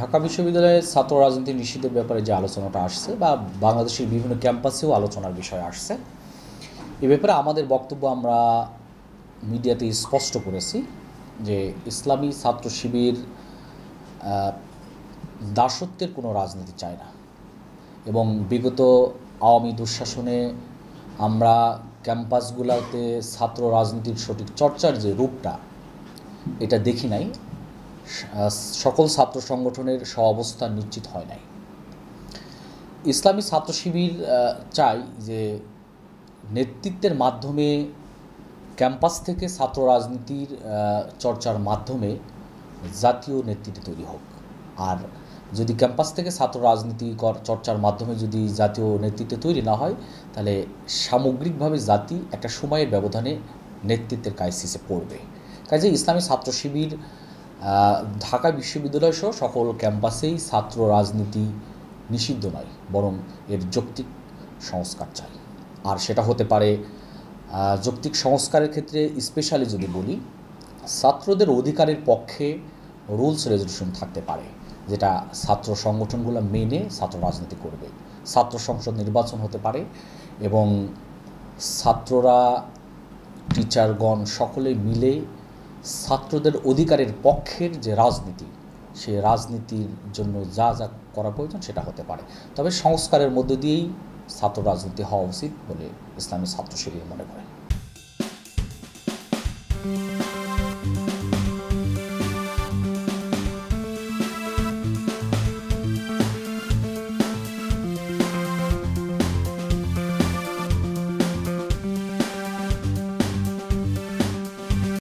ঢাকা বিশ্ববিদ্যালয়ের ছাত্র রাজনীতি নিষিদ্ধের ব্যাপারে যে আলোচনাটা আসছে বা বাংলাদেশের বিভিন্ন ক্যাম্পাসেও আলোচনার বিষয় আসছে, এ ব্যাপারে আমাদের বক্তব্য আমরা মিডিয়াতে স্পষ্ট করেছি যে ইসলামী ছাত্র শিবির দাসত্বের কোনো রাজনীতি চায় না এবং বিগত আওয়ামী দুঃশাসনে আমরা ক্যাম্পাসগুলোতে ছাত্র রাজনীতির সঠিক চর্চার যে রূপটা এটা দেখি নাই। সকল ছাত্র সংগঠনের সহাবস্থান নিশ্চিত হয় নাই। ইসলামী ছাত্র শিবির চাই যে নেতৃত্বের মাধ্যমে ক্যাম্পাস থেকে ছাত্র রাজনীতির চর্চার মাধ্যমে জাতীয় নেতৃত্ব তৈরি হোক। আর যদি ক্যাম্পাস থেকে ছাত্র রাজনীতি চর্চার মাধ্যমে যদি জাতীয় নেতৃত্ব তৈরি না হয়, তাহলে সামগ্রিকভাবে জাতি একটা সময়ের ব্যবধানে নেতৃত্বের ক্রাইসিসে পড়বে। কাজে ইসলামী ছাত্র শিবির ঢাকা বিশ্ববিদ্যালয় সহ সকল ক্যাম্পাসেই ছাত্র রাজনীতি নিষিদ্ধ নয়, বরং এর যৌক্তিক সংস্কার চাই। আর সেটা হতে পারে যৌক্তিক সংস্কারের ক্ষেত্রে স্পেশালি যদি বলি, ছাত্রদের অধিকারের পক্ষে রুলস রেজলিউশন থাকতে পারে, যেটা ছাত্র সংগঠনগুলো মেনে ছাত্র রাজনীতি করবে। ছাত্র সংসদ নির্বাচন হতে পারে এবং ছাত্ররা, টিচারগণ সকলে মিলে ছাত্রদের অধিকারের পক্ষের যে রাজনীতি, সে রাজনীতির জন্য যা যা করা প্রয়োজন সেটা হতে পারে। তবে সংস্কারের মধ্য দিয়েই ছাত্র রাজনীতি হওয়া উচিত বলে ইসলামী ছাত্র শিবির মনে করে।